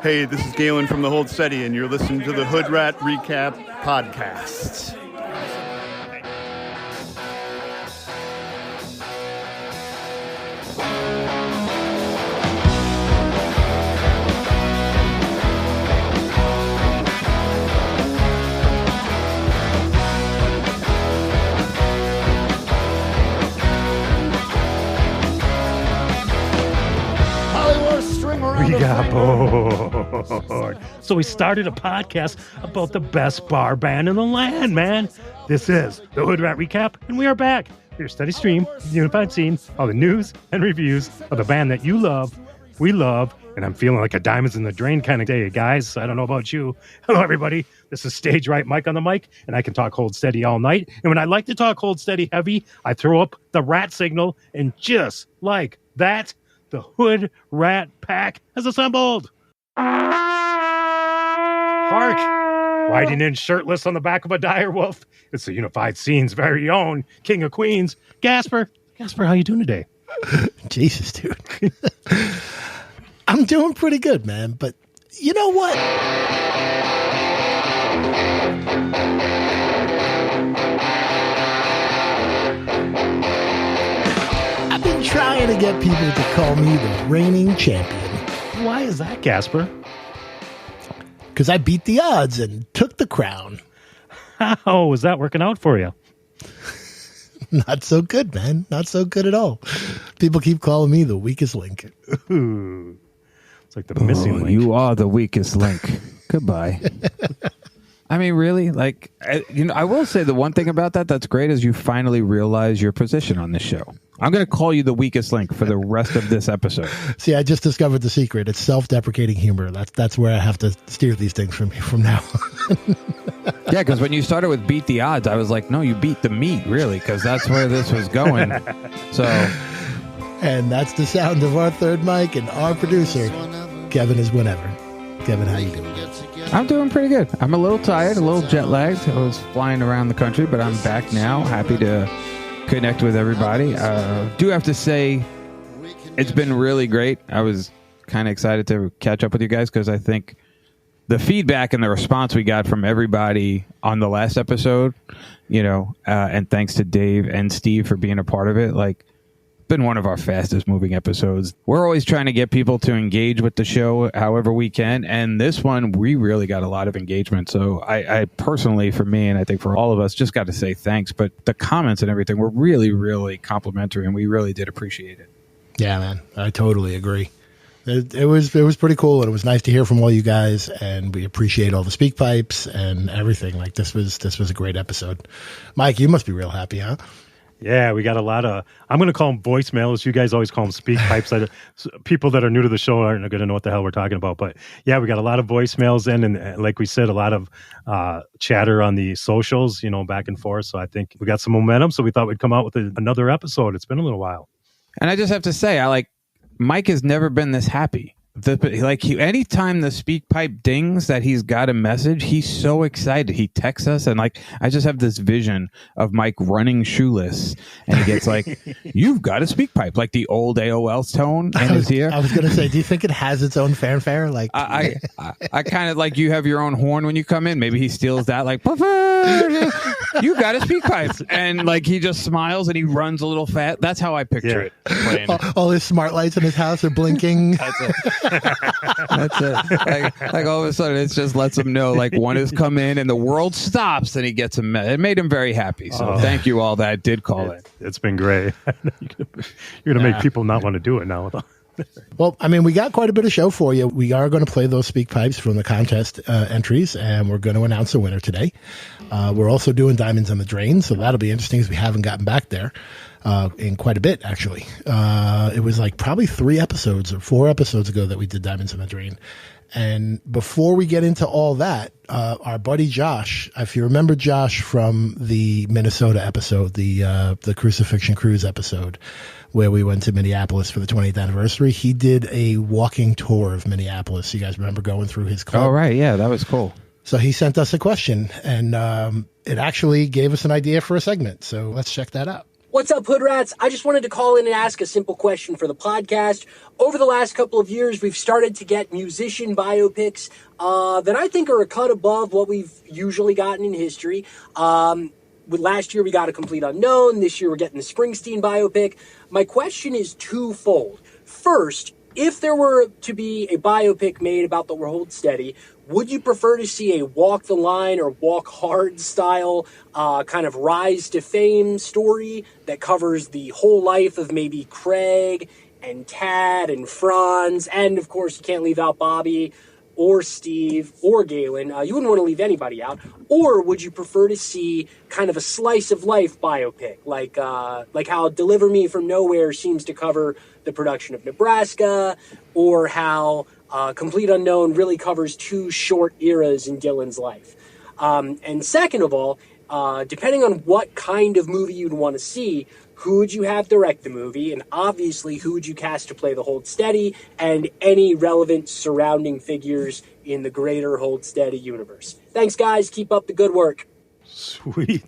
Hey, this is Galen from the Hold Steady, and you're listening to the Hood Rat Recap Podcast. We got bored. So we started a podcast about the best bar band in the land, man. This is the Hood Rat Recap, and we are back. Your steady stream, unified scene, all the news and reviews of the band that you love, we love, and I'm feeling like a diamonds in the drain kind of day, guys. I don't know about you. Hello, everybody. This is Stage Right Mike on the mic, and I can talk hold steady all night. And when I like to talk hold steady heavy, I throw up the rat signal, and just like that, the Hood Rat Pack has assembled. Hark! Riding in shirtless on the back of a dire wolf, it's the Unified Scene's very own King of Queens, Gasper. Gasper, how you doing today? Jesus, dude. I'm doing pretty good, man. But you know what? I've been trying to get people to call me the reigning champion. Why is that, Gasper? Because I beat the odds and took the crown. How is that working out for you? Not so good, man. Not so good at all. People keep calling me the weakest link. Ooh. It's like the missing link. You are the weakest link. Goodbye. I mean, really? Like, I will say the one thing about that's great is you finally realize your position on this show. I'm going to call you the weakest link for the rest of this episode. See, I just discovered the secret. It's self-deprecating humor. That's where I have to steer these things from now on. Yeah, because when you started with beat the odds, I was like, no, you beat the meat, really, because that's where this was going. So, and that's the sound of our third mic and our producer, Kevin is whenever. Kevin, how you doing? I'm doing pretty good. I'm a little tired, a little jet lagged. I was flying around the country, but I'm back now. Happy to connect with everybody. Do have to say, it's been really great. I was kind of excited to catch up with you guys because I think the feedback and the response we got from everybody on the last episode, and thanks to Dave and Steve for being a part of it, like, been one of our fastest moving episodes. We're always trying to get people to engage with the show however we can, and this one we really got a lot of engagement. So I personally, for me, and I think for all of us, just got to say thanks. But the comments and everything were really, really complimentary, and we really did appreciate it. Yeah, man, I totally agree. It was pretty cool, and it was nice to hear from all you guys, and we appreciate all the speak pipes and everything. Like, this was a great episode. Mike, you must be real happy, huh? Yeah, we got a lot of, I'm going to call them voicemails. You guys always call them speak pipes. People that are new to the show aren't going to know what the hell we're talking about. But yeah, we got a lot of voicemails in, and like we said, a lot of chatter on the socials, back and forth. So I think we got some momentum. So we thought we'd come out with another episode. It's been a little while. And I just have to say, Mike has never been this happy. Anytime the speak pipe dings that he's got a message, he's so excited. He texts us, and I just have this vision of Mike running shoeless, and he gets "You've got a speak pipe," like the old AOL tone in his ear. I was going to say, do you think it has its own fanfare? I kind of like you have your own horn when you come in. Maybe he steals that, you got a speak pipe, and he just smiles and he runs a little fast. That's how I picture it. Playing all his smart lights in his house are blinking. That's it. That's it. All of a sudden, it just lets him know one has come in and the world stops, and he gets him. It made him very happy. So thank you all that did call it. It's been great. You're going to make people not want to do it now. Well, I mean, we got quite a bit of show for you. We are going to play those speak pipes from the contest entries, and we're going to announce a winner today. We're also doing Diamonds on the Drain, so that'll be interesting as we haven't gotten back there in quite a bit, actually. It was probably 3 episodes or 4 episodes ago that we did Diamonds on the Drain. And before we get into all that, our buddy Josh, if you remember Josh from the Minnesota episode, the Crucifixion Cruise episode, where we went to Minneapolis for the 20th anniversary, he did a walking tour of Minneapolis. You guys remember going through his club? Oh, right. Yeah, that was cool. So he sent us a question, and it actually gave us an idea for a segment. So let's check that out. What's up, Hood Rats? I just wanted to call in and ask a simple question for the podcast. Over the last couple of years, we've started to get musician biopics that I think are a cut above what we've usually gotten in history. Last year, we got A Complete Unknown. This year, we're getting the Springsteen biopic. My question is twofold. First, if there were to be a biopic made about the Hold Steady, would you prefer to see a walk the line or walk hard style kind of rise to fame story that covers the whole life of maybe Craig and Tad and Franz, and of course you can't leave out Bobby or Steve or Galen. You wouldn't want to leave anybody out. Or would you prefer to see kind of a slice of life biopic, like how Deliver Me From Nowhere seems to cover the production of Nebraska, or how Complete Unknown really covers two short eras in Dylan's life. And second of all, depending on what kind of movie you'd want to see, who would you have direct the movie? And obviously, who would you cast to play the Hold Steady and any relevant surrounding figures in the greater Hold Steady universe? Thanks, guys. Keep up the good work. Sweet.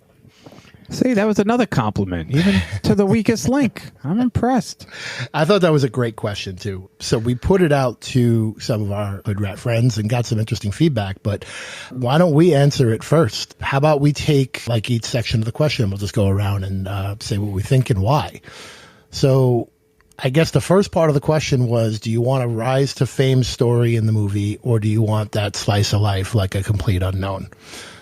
See, that was another compliment, even to the weakest link. I'm impressed. I thought that was a great question, too. So we put it out to some of our Hood Rat friends and got some interesting feedback, but why don't we answer it first? How about we take like each section of the question? We'll just go around and say what we think and why. So I guess the first part of the question was, do you want a rise to fame story in the movie, or do you want that slice of life like A Complete Unknown?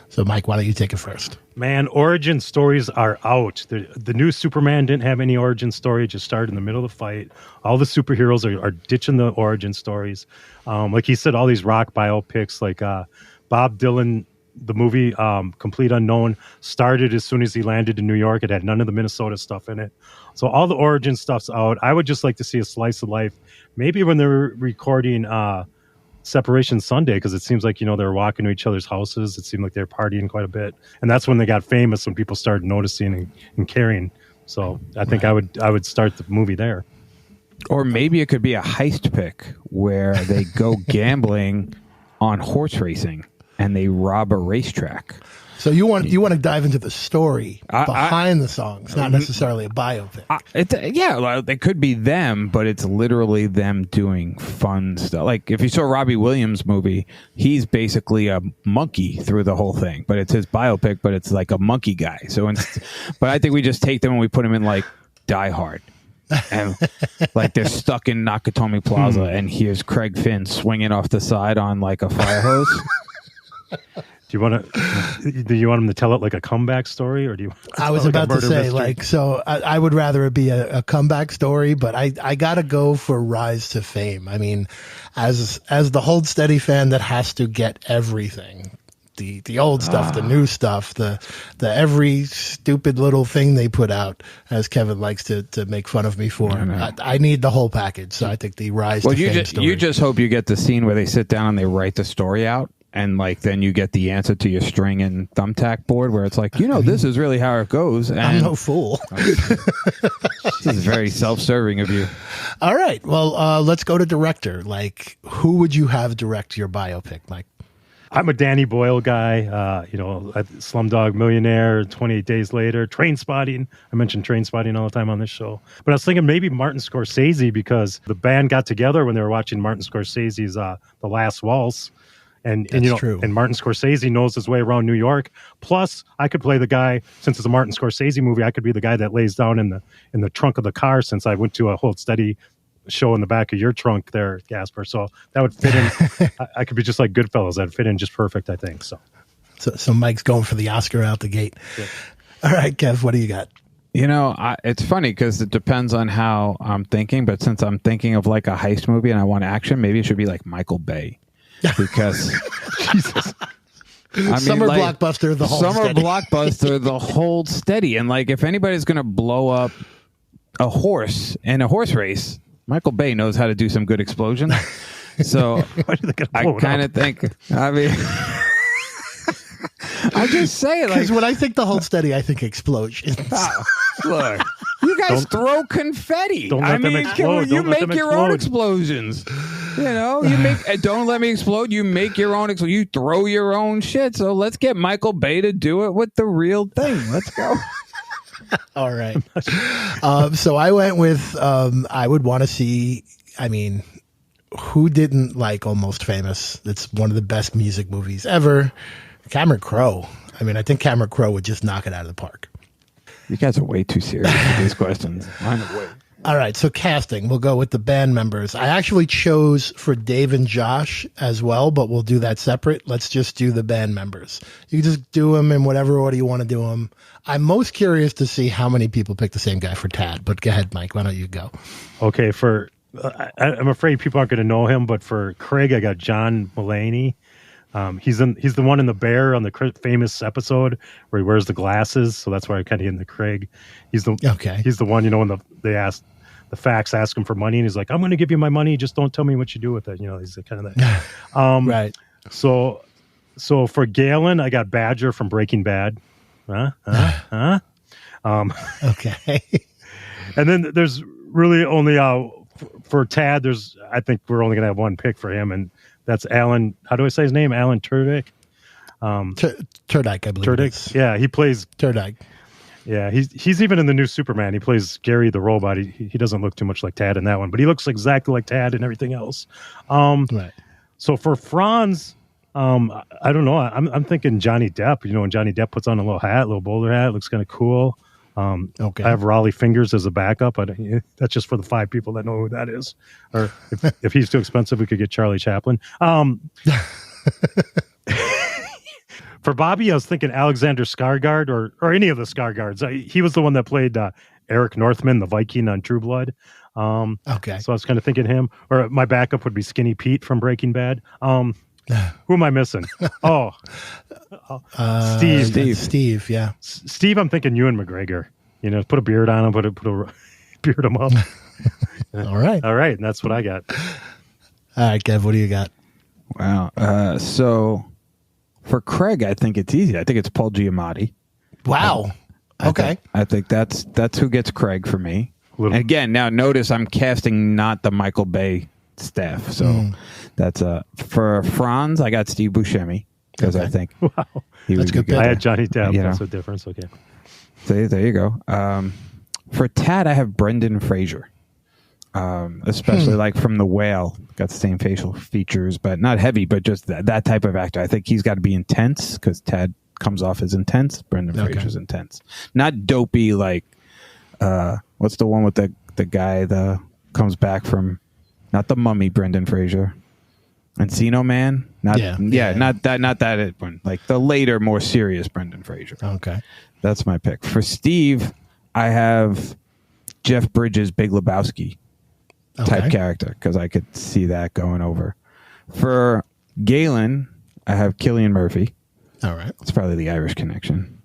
So, Mike, why don't you take it first? Man, origin stories are out. The new Superman didn't have any origin story. It just started in the middle of the fight. All the superheroes are ditching the origin stories. Like he said, all these rock biopics, like Bob Dylan, the movie Complete Unknown, started as soon as he landed in New York. It had none of the Minnesota stuff in it. So all the origin stuff's out. I would just like to see a slice of life. Maybe when they're recording Separation Sunday, because it seems like, they were walking to each other's houses. It seemed like they were partying quite a bit. And that's when they got famous, when people started noticing and caring. So I think I would start the movie there. Or maybe it could be a heist pick where they go gambling on horse racing and they rob a racetrack. So you want to dive into the story behind the songs, not necessarily a biopic. It could be them, but it's literally them doing fun stuff. Like if you saw Robbie Williams' movie, he's basically a monkey through the whole thing, but it's his biopic, but it's like a monkey guy. So, but I think we just take them and we put them in like Die Hard. And like they're stuck in Nakatomi Plaza, and here's Craig Finn swinging off the side on like a fire hose. Do you want him to tell it like a comeback story, or do you? I was about to say mystery? I would rather it be a comeback story, but I gotta go for rise to fame. I mean, as the Hold Steady fan that has to get everything. The old stuff, the new stuff, the every stupid little thing they put out, as Kevin likes to make fun of me for. I need the whole package, so I think the rise to fame story. You just hope you get the scene where they sit down and they write the story out, and like then you get the answer to your string and thumbtack board where it's like, this is really how it goes. And I'm no fool. This is very self-serving of you. All right, well, let's go to director. Like, who would you have direct your biopic, Mike? I'm a Danny Boyle guy, Slumdog Millionaire, 28 Days Later, Trainspotting. I mention Trainspotting all the time on this show. But I was thinking maybe Martin Scorsese, because the band got together when they were watching Martin Scorsese's The Last Waltz. And true. And Martin Scorsese knows his way around New York. Plus, I could play the guy, since it's a Martin Scorsese movie, I could be the guy that lays down in the trunk of the car, since I went to a Hold Steady show in the back of your trunk there, Gasper. So that would fit in. I could be just like Goodfellas. That'd fit in just perfect, I think. So Mike's going for the Oscar out the gate. Yeah. All right, Kev, what do you got? It's funny because it depends on how I'm thinking. But since I'm thinking of like a heist movie and I want action, maybe it should be like Michael Bay. Because Jesus. Summer blockbuster, the Hold Steady. And like if anybody's going to blow up a horse in a horse race, Michael Bay knows how to do some good explosions. So I kind of think, I'm just saying, because when I think the Hold Steady, I think explosions. Look, you guys throw confetti. Don't let them explode. You make your own explosions. You make. Don't let me explode. You make your own. You throw your own shit. So let's get Michael Bay to do it with the real thing. Let's go. All right. So I went with, I would want to see, I mean, who didn't like Almost Famous? It's one of the best music movies ever. Cameron Crowe. I mean, I think Cameron Crowe would just knock it out of the park. You guys are way too serious with these questions. Mine are way. All right, so casting. We'll go with the band members. I actually chose for Dave and Josh as well, but we'll do that separate. Let's just do the band members. You just do them in whatever order you want to do them. I'm most curious to see how many people pick the same guy for Tad, but go ahead, Mike. Why don't you go? Okay, I'm afraid people aren't going to know him, but for Craig, I got John Mulaney. He's the one in The Bear on the famous episode where he wears the glasses, so that's why I kind of in the Craig. He's the one, when they asked the facts, ask him for money, and he's like, "I'm going to give you my money, just don't tell me what you do with it." He's kind of that. Right. So for Galen, I got Badger from Breaking Bad. Okay. And then there's really only for Tad. I think we're only going to have one pick for him, and that's Alan. How do I say his name? Alan Tudyk. Tudyk, I believe. Tudyk. Yeah, he plays Tudyk. Yeah, he's even in the new Superman. He plays Gary the robot. He doesn't look too much like Tad in that one, but he looks exactly like Tad and everything else. Right. So for Franz, I don't know. I'm thinking Johnny Depp. When Johnny Depp puts on a little bowler hat, it looks kind of cool. Okay. I have Raleigh Fingers as a backup, but that's just for the 5 people that know who that is. Or if he's too expensive, we could get Charlie Chaplin. For Bobby, I was thinking Alexander Skarsgård or any of the Skarsgårds. He was the one that played Eric Northman, the Viking on True Blood. Okay. So I was kind of thinking him. Or my backup would be Skinny Pete from Breaking Bad. Who am I missing? Steve. Steve, yeah. Steve, I'm thinking Ewan McGregor. Put a beard on him, put a beard him up. All right. And that's what I got. All right, Kev, what do you got? Wow. So for Craig, I think it's easy. I think it's Paul Giamatti. Wow. Okay. I think that's who gets Craig for me. And again, now notice I'm casting not the Michael Bay staff. So that's for Franz, I got Steve Buscemi because I think he that's would good. I had Johnny Depp. That's the difference. Okay. So there you go. For Tad, I have Brendan Fraser. Especially like from The Whale, got the same facial features, but not heavy, but just that type of actor. I think he's got to be intense because Tad comes off as intense. Brendan Fraser's intense, not dopey like what's the one with the guy that comes back from not the Mummy, Brendan Fraser, Encino Man, not that one, like the later more serious Brendan Fraser. Okay, that's my pick. For Steve, I have Jeff Bridges, Big Lebowski type character because I could see that going over. For Galen, I have Cillian Murphy. All right. It's probably the Irish connection.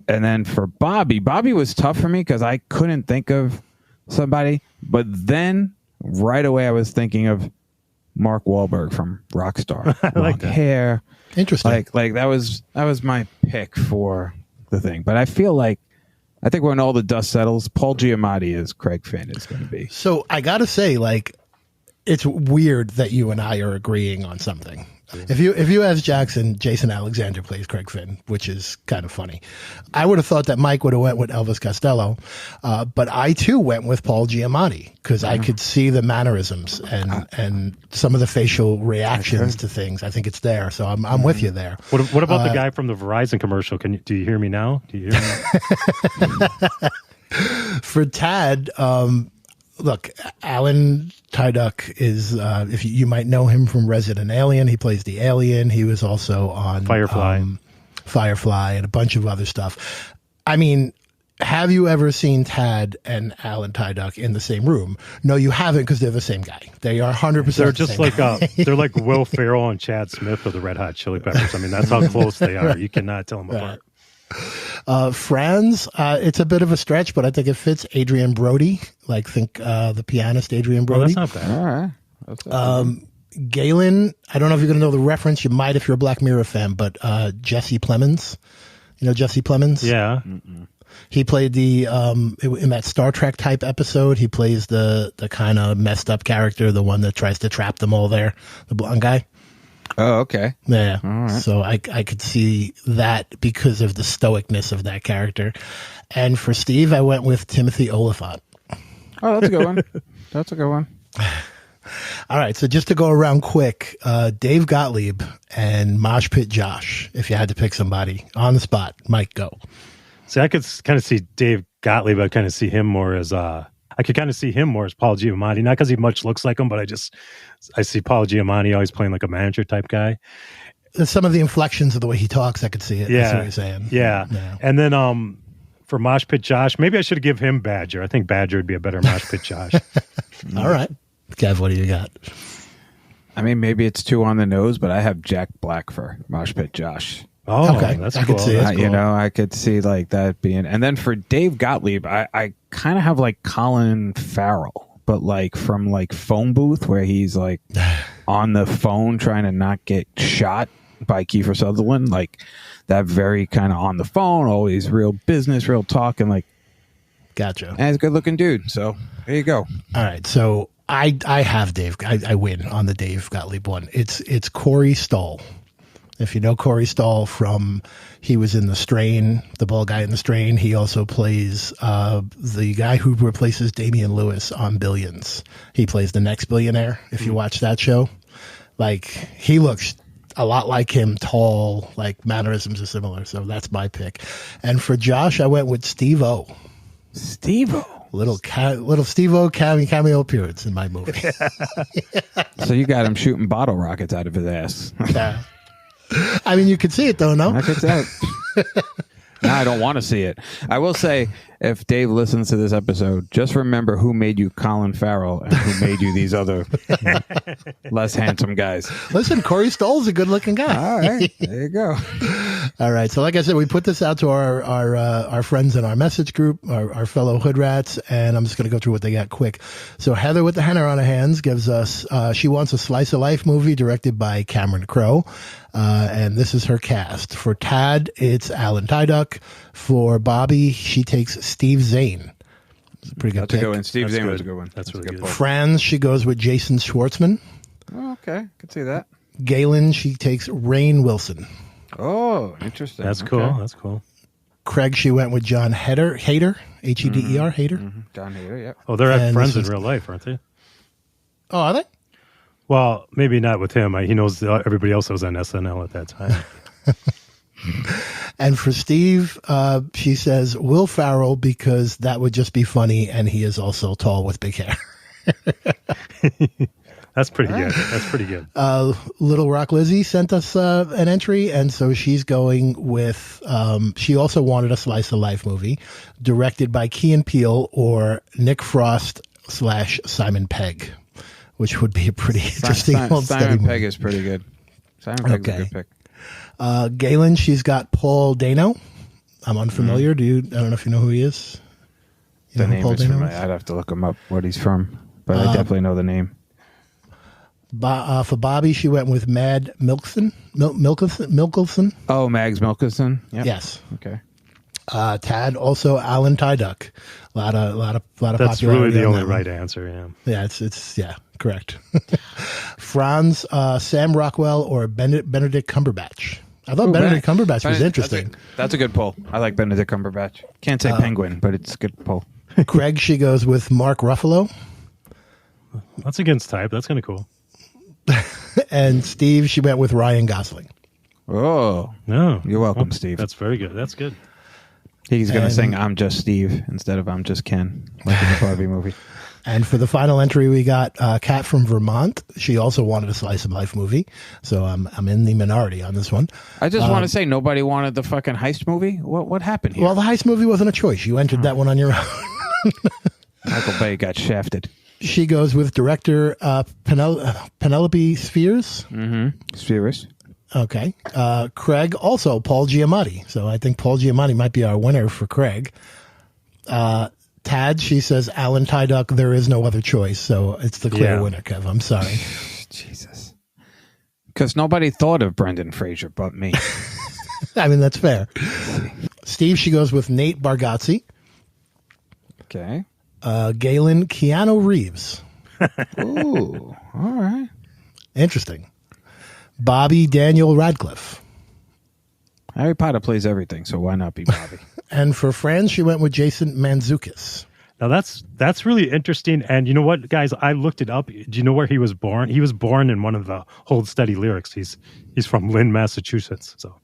And then for Bobby was tough for me because I couldn't think of somebody. But then right away I was thinking of Mark Wahlberg from Rockstar. I like that. Hair. Interesting. Like that was my pick for the thing. But I feel like I think when all the dust settles, Paul Giamatti is Craig Finn is going to be. So I got to say, it's weird that you and I are agreeing on something. If you ask Jackson, Jason Alexander plays Craig Finn, which is kind of funny. I would have thought that Mike would have went with Elvis Costello, but I too went with Paul Giamatti because I could see the mannerisms and some of the facial reactions to things. I think it's there, so I'm with you there. What about the guy from the Verizon commercial? Do you hear me now? Do you hear me? For Tad, look, Alan Tudyk is, if you might know him from Resident Alien, he plays the alien. He was also on Firefly and a bunch of other stuff. I mean, have you ever seen Tad and Alan Tudyk in the same room? No, you haven't because they're the same guy. They are 100%. They're just like they're like Will Ferrell and Chad Smith of the Red Hot Chili Peppers. I mean, that's how close they are. You cannot tell them apart. Franz, it's a bit of a stretch, but I think it fits. Adrian Brody, the pianist Adrian Brody. That's not bad. All right. Galen, I don't know if you're going to know the reference. You might if you're a Black Mirror fan, but Jesse Plemons. You know Jesse Plemons? Yeah. He played the in that Star Trek type episode. He plays the kind of messed up character, the one that tries to trap them all there, the blonde guy. Oh, okay. Yeah. All right. So I could see that because of the stoicness of that character. And for Steve, I went with Timothy Oliphant. Oh, that's a good one. That's a good one. All right. So just to go around quick, Dave Gottlieb and Mosh Pit Josh, if you had to pick somebody on the spot, Mike, go. See, I could kind of see Dave Gottlieb. I kind of see him more as I could kind of see him more as Paul Giamatti, not because he much looks like him, but I see Paul Giamatti always playing like a manager type guy. Some of the inflections of the way he talks, I could see it. Yeah, That's what you're saying. Yeah. And then for Mosh Pit Josh, maybe I should give him Badger. I think Badger would be a better Mosh Pit Josh. All right, Kev, what do you got? I mean, maybe it's too on the nose, but I have Jack Black for Mosh Pit Josh. Oh, okay. That's I cool. could see it. That's cool. You know, I could see like that being. And then for Dave Gottlieb, I kind of have like Colin Farrell, but like from like Phone Booth, where he's like on the phone trying to not get shot by Kiefer Sutherland, like that very kind of on the phone, always real business, real talk, and like, Gotcha. and he's a good looking dude. So there you go. All right, so I have Dave. I win on the Dave Gottlieb one. It's Corey Stoll. If you know Corey Stoll from, he was in The Strain, the bald guy in The Strain. He also plays the guy who replaces Damian Lewis on Billions. He plays the next billionaire. If you watch that show, like he looks a lot like him, tall, like mannerisms are similar. So that's my pick. And for Josh, I went with Steve-O. Steve-O. Little Steve-O cameo appearance in my movie. So you got him shooting bottle rockets out of his ass. Yeah. I mean, you could see it though, no? I could say it. No, I don't want to see it. I will say, if Dave listens to this episode, just remember who made you Colin Farrell and who made you these other less handsome guys. Listen, Corey Stoll's a good-looking guy. All right, there you go. All right. So, like I said, we put this out to our friends in our message group, our fellow hood rats, and I'm just going to go through what they got quick. So, Heather with the henna on her hands gives us. She wants a slice of life movie directed by Cameron Crowe, and this is her cast. For Tad, it's Alan Tyduck. For Bobby, she takes Steve Zahn. It's a pretty good That's pick. a good one. Steve That's Zahn good. was a good one. That's really good. pull. Franz, she goes with Jason Schwartzman. Oh, okay, could see that. Galen, she takes Rainn Wilson. Oh, interesting. That's cool. Okay. That's cool. Craig, she went with John Hader, Heder, H-E-D-E-R, Hader. Mm-hmm. John Hader, yep. Oh, they're And friends this in was- real life, aren't they? Oh, are they? Well, maybe not with him. He knows everybody else was on SNL at that time. And for Steve, she says Will Ferrell because that would just be funny, and he is also tall with big hair. That's pretty good. That's pretty good. Little Rock Lizzie sent us an entry, and so she's going with. She also wanted a slice of life movie directed by Key and Peele or Nick Frost / Simon Pegg, which would be a pretty interesting old steady Simon movie. Pegg is pretty good. Simon Pegg's a good pick. Galen, she's got Paul Dano. I'm unfamiliar. I don't know if you know who he is. You The know who name Paul is Dano familiar. I'd have to look him up, what he's from. But I definitely know the name. For Bobby, she went with Mad Milkelson. Milkelson. Oh, Mags Mikkelsen. Yep. Yes. Okay. Tad, also Alan Tyduck. A lot of That's popularity really the on only that one. right answer. Yeah. Yeah, it's correct. Franz, Sam Rockwell, or Benedict Cumberbatch. I thought Benedict Cumberbatch was interesting. That's a good pull. I like Benedict Cumberbatch. Can't say Penguin, but it's a good pull. Craig, she goes with Mark Ruffalo. That's against type. That's kind of cool. And Steve, she went with Ryan Gosling. Oh, No. You're welcome, Steve. That's very good. That's good. he's going to And- sing "I'm Just Steve" instead of "I'm Just Ken," like in the Barbie movie. And for the final entry, we got Kat from Vermont. She also wanted a slice of life movie, so I'm in the minority on this one. I just want to say, nobody wanted the fucking heist movie. What happened here? Well, the heist movie wasn't a choice. You entered that one on your own. Michael Bay got shafted. She goes with director Penelope Spheres. Spheres. Okay. Craig, also Paul Giamatti. So I think Paul Giamatti might be our winner for Craig. Tad, she says Alan Tyduck, there is no other choice. So it's the clear Yeah. winner, Kev. I'm sorry. Jesus. Because nobody thought of Brendan Fraser but me. I mean, that's fair. Steve, she goes with Nate Bargatze. Okay. Galen, Keanu Reeves. Ooh. All right. Interesting. Bobby Daniel Radcliffe. Harry Potter plays everything, so why not be Bobby? And for Franz, she went with Jason Mantzoukas. Now that's really interesting. And you know what, guys? I looked it up. Do you know where he was born? He was born in one of the Hold Steady lyrics. He's from Lynn, Massachusetts. So.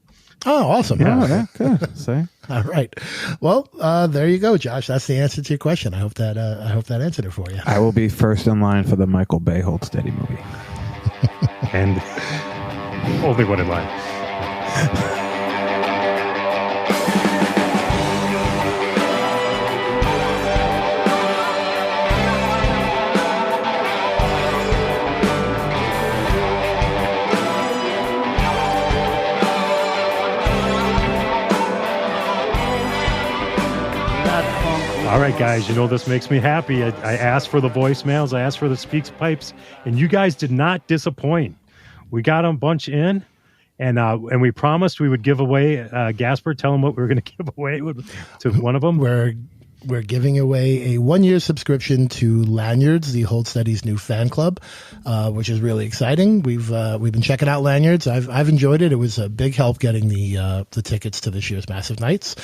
Oh, awesome. Yeah, good. See? All right. Well, there you go, Josh. That's the answer to your question. I hope that answered it for you. I will be first in line for the Michael Bay Hold Steady movie. And only one in line. All right, guys, you know this makes me happy. I asked for the voicemails, I asked for the speaks pipes, and you guys did not disappoint. We got a bunch in, and we promised we would give away. Gasper, tell them what we were going to give away to one of them. We're giving away a 1-year subscription to Lanyards, the Hold Steady's new fan club, which is really exciting. We've been checking out Lanyards. I've enjoyed it. It was a big help getting the tickets to this year's Massive Nights,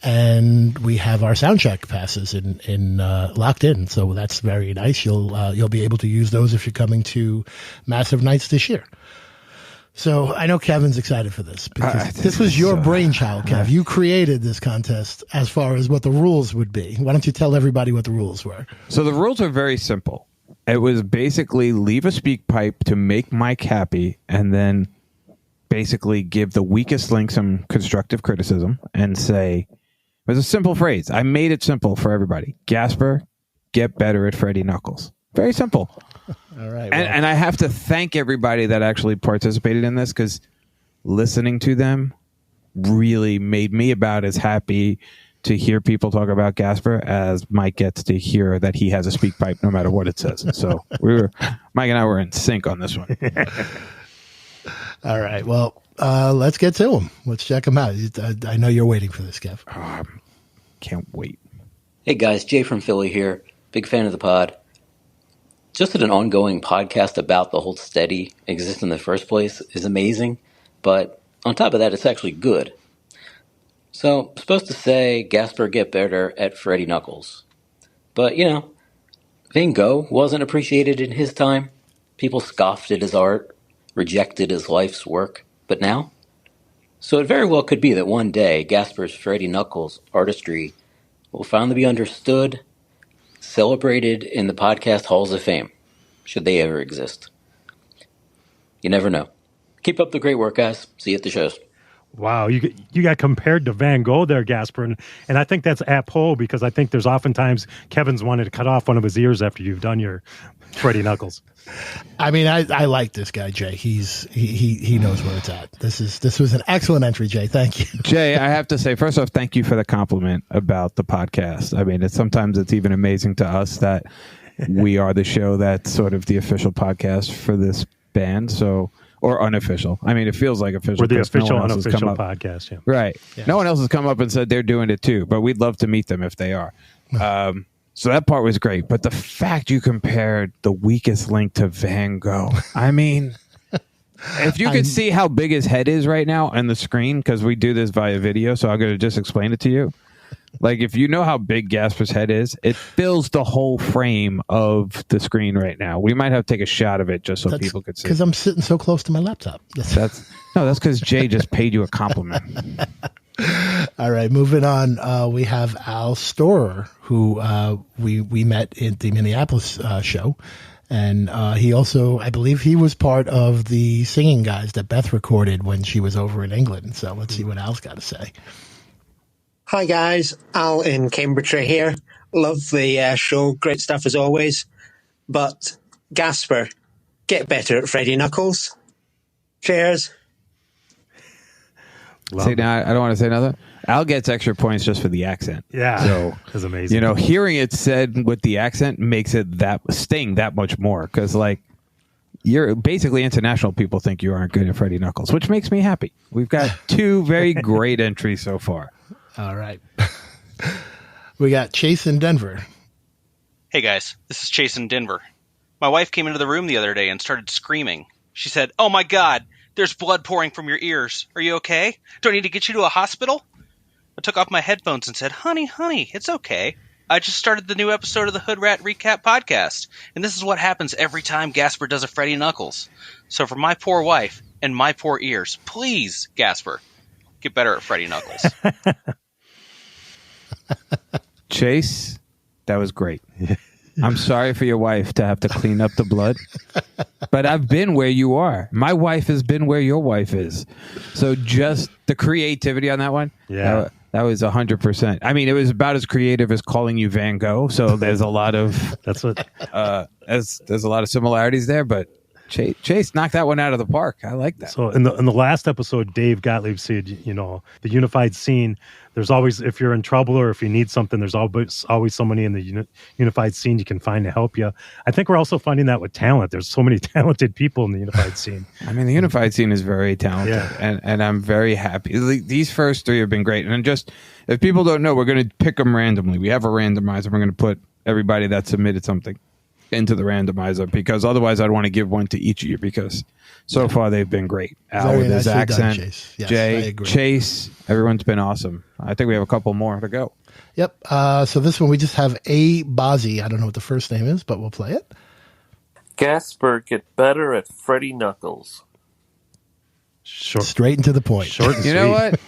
and we have our soundcheck passes in locked in. So that's very nice. You'll be able to use those if you're coming to Massive Nights this year. So I know Kevin's excited for this because this was your brainchild, Kev. You created this contest as far as what the rules would be. Why don't you tell everybody what the rules were? So the rules are very simple. It was basically leave a speak pipe to make Mike happy and then basically give the weakest link some constructive criticism and say, it was a simple phrase. I made it simple for everybody. Gasper, get better at Freddie Knuckles. Very simple. All right. And I have to thank everybody that actually participated in this because listening to them really made me about as happy to hear people talk about Gasper as Mike gets to hear that he has a speak pipe no matter what it says. So Mike and I were in sync on this one. All right. Well, let's get to them. Let's check them out. I know you're waiting for this, Kev. Can't wait. Hey guys, Jay from Philly here. Big fan of the pod. Just that an ongoing podcast about the Hold Steady exists in the first place is amazing, but on top of that, it's actually good. So, I'm supposed to say Gasper get better at Freddie Knuckles. But, Van Gogh wasn't appreciated in his time. People scoffed at his art, rejected his life's work. But now? So it very well could be that one day Gasper's Freddie Knuckles artistry will finally be understood, celebrated in the podcast halls of fame, should they ever exist. You never know. Keep up the great work, guys. See you at the shows. Wow, you got compared to Van Gogh there, Gasper, and I think that's apropos because I think there's oftentimes Kevin's wanted to cut off one of his ears after you've done your Freddie Knuckles. I mean, I like this guy, Jay. He knows where it's at. This was an excellent entry, Jay. Thank you, Jay. I have to say, first off, thank you for the compliment about the podcast. I mean, sometimes it's even amazing to us that we are the show that's sort of the official podcast for this band. So. Or unofficial. I mean, it feels like official. We're the official, no unofficial podcast. Yeah. Right. Yes. No one else has come up and said they're doing it too, but we'd love to meet them if they are. So that part was great. But the fact you compared the weakest link to Van Gogh, I mean, if you could see how big his head is right now on the screen, because we do this via video, so I'm going to just explain it to you. Like, if you know how big Gasper's head is, it fills the whole frame of the screen right now. We might have to take a shot of it just so people could see. Because I'm sitting so close to my laptop. That's because Jay just paid you a compliment. All right, moving on. We have Al Storer, who we met at the Minneapolis show. And he also, I believe he was part of the singing guys that Beth recorded when she was over in England. So let's see what Al's got to say. Hi guys, Al in Cambridgeshire here. Love the show, great stuff as always. But Gasper, get better at Freddie Knuckles. Cheers. See, now I don't want to say nothing. Al gets extra points just for the accent. Yeah, so that's amazing. Hearing it said with the accent makes it sting that much more because, like, you're basically international people think you aren't good at Freddie Knuckles, which makes me happy. We've got two very great entries so far. All right. We got Chase in Denver. Hey guys, this is Chase in Denver. My wife came into the room the other day and started screaming. She said, "Oh my God, There's blood pouring from your ears. Are you okay? Do I need to get you to a hospital? I took off my headphones and said, honey, it's okay. I just started the new episode of the Hood Rat Recap podcast, and this is what happens every time Gasper does a Freddy Knuckles. So for my poor wife and my poor ears, please, Gasper, get better at Freddy Knuckles. Chase, that was great. I'm sorry for your wife to have to clean up the blood, but I've been where you are. My wife has been where your wife is. So just the creativity on that one, that was 100%. I mean, it was about as creative as calling you Van Gogh. So there's a lot of there's a lot of similarities there, but Chase knocked that one out of the park. I like that. So in the last episode, Dave Gottlieb said, the unified scene, there's always, if you're in trouble or if you need something, there's always somebody in the unified scene you can find to help you. I think we're also finding that with talent. There's so many talented people in the unified scene. I mean, the unified scene is very talented, and I'm very happy. These first three have been great. And just, if people don't know, we're going to pick them randomly. We have a randomizer. We're going to put everybody that submitted something into the randomizer, because otherwise I'd want to give one to each of you, because so far they've been great. Al Very with his nicely accent, done, Chase. Yes, Jay, Chase, everyone's been awesome. I think we have a couple more to go. Yep. So this one we just have A. Bozzy. I don't know what the first name is, but we'll play it. Gasper, get better at Freddy Knuckles. Short, straight and to the point. Short and you know what?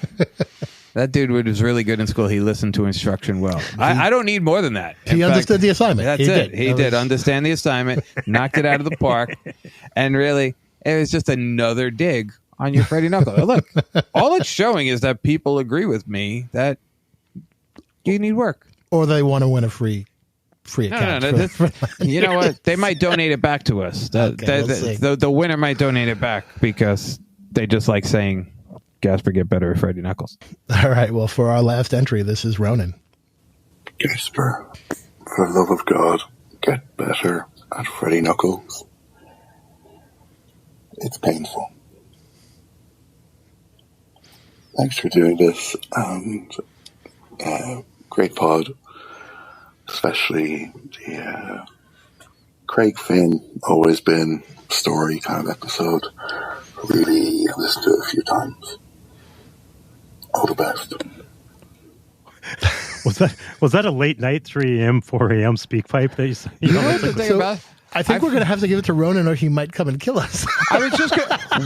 That dude was really good in school. He listened to instruction well. I don't need more than that. He understood the assignment. That's it. He did understand the assignment, knocked it out of the park, and really, it was just another dig on your Freddy Knuckles. Look, all it's showing is that people agree with me that you need work. Or they want to win a free account. No. You know what? They might donate it back to us. The winner might donate it back because they just like saying, Gasper, get better at Freddy Knuckles. All right. Well, for our last entry, this is Ronan. Gasper, for the love of God, get better at Freddy Knuckles. It's painful. Thanks for doing this, and great pod, especially the Craig Finn, always been story kind of episode. Really listened to it a few times. All the best. Was that a late night 3 a.m., 4 a.m. speak pipe that you know what the thing about? I think we're going to have to give it to Ronan, or he might come and kill us. I was just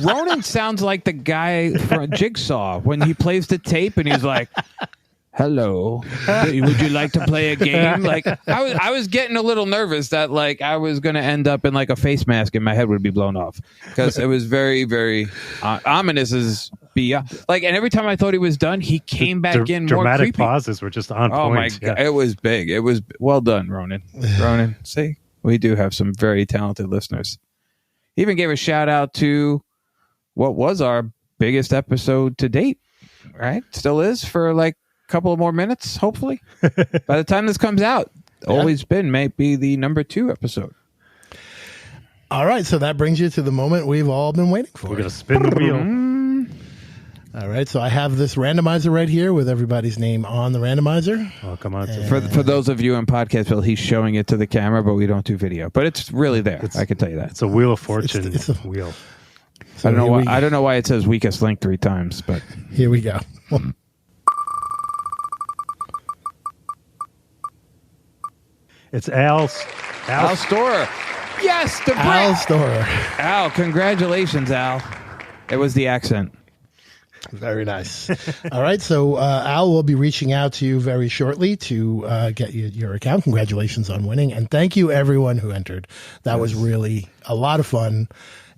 Ronan sounds like the guy from Jigsaw when he plays the tape and he's like, hello, would you like to play a game? Like, I was getting a little nervous that like I was going to end up in like a face mask and my head would be blown off, because it was very, very ominous as like, and every time I thought he was done, he came back in more dramatic creepy. Pauses were just on point. Oh my God. It was big. It was well done, Ronan. Ronan, see, we do have some very talented listeners. He even gave a shout out to what was our biggest episode to date, right? Still is, for like couple of more minutes, hopefully. By the time this comes out, Always Been may be the number 2 episode. All right, so that brings you to the moment we've all been waiting for. We're going to spin the wheel. All right, so I have this randomizer right here with everybody's name on the randomizer. Oh, come on. For those of you in Podcastville, he's showing it to the camera, but we don't do video. But it's really there. I can tell you that. It's a Wheel of Fortune. It's a wheel. So I don't know why it says weakest link 3 times, but here we go. It's Al Storer. Yes, the Al Storer. Al, congratulations, Al. It was the accent. Very nice. All right, so Al will be reaching out to you very shortly to get you your account. Congratulations on winning, and thank you everyone who entered. That was really a lot of fun.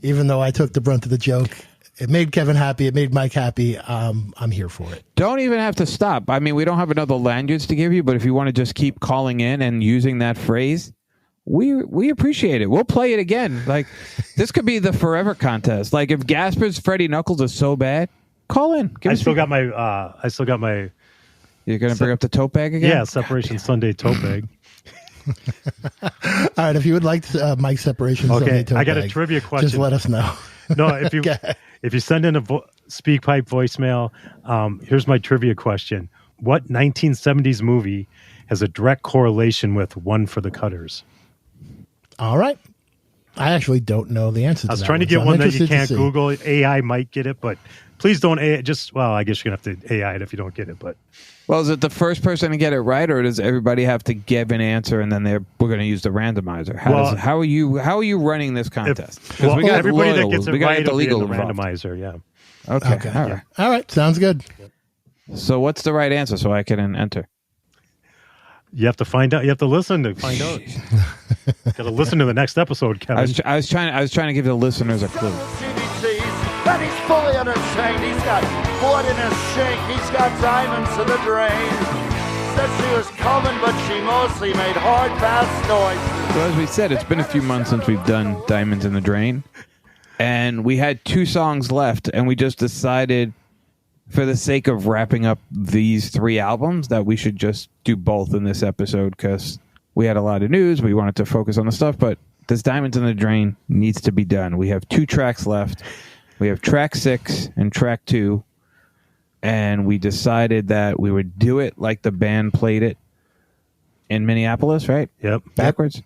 Even though I took the brunt of the joke, it made Kevin happy. It made Mike happy. I'm here for it. Don't even have to stop. I mean, we don't have another lanyards to give you, but if you want to just keep calling in and using that phrase, we appreciate it. We'll play it again. Like, this could be the forever contest. Like, if Gasper's Freddy Knuckles is so bad, call in. I still got my. You're gonna bring up the tote bag again? Yeah, Separation Sunday tote bag. All right, if you would like Mike's Separation Sunday tote I got bag, a trivia question. Just let us know. No, if you send in a speak pipe voicemail, here's my trivia question: what 1970s movie has a direct correlation with One for the Cutters? All right. I actually don't know the answer to that. I was trying to get one that you can't Google. AI might get it, but please don't AI. Well, I guess you're going to have to AI it if you don't get it. But Well, is it the first person to get it right, or does everybody have to give an answer and then we're going to use the randomizer? How are you running this contest? Because we got everybody that gets it we got right the legal will be in the randomizer. Yeah. Okay. All right. Sounds good. So what's the right answer so I can enter? You have to find out. You have to listen to find out. Got to listen to the next episode, Kevin. I was trying to give the listeners a clue. And he's fully unashamed. He's got blood in his sink. He's got diamonds in the drain. Said she was coming, but she mostly made hard, fast noises. So as we said, it's been a few months since we've done Diamonds in the Drain. And we had 2 songs left, and we just decided, for the sake of wrapping up these 3 albums, that we should just do both in this episode because we had a lot of news. We wanted to focus on the stuff, but this Diamonds in the Drain needs to be done. We have 2 tracks left. We have track 6 and track 2, and we decided that we would do it like the band played it in Minneapolis, right? Yep. Backwards.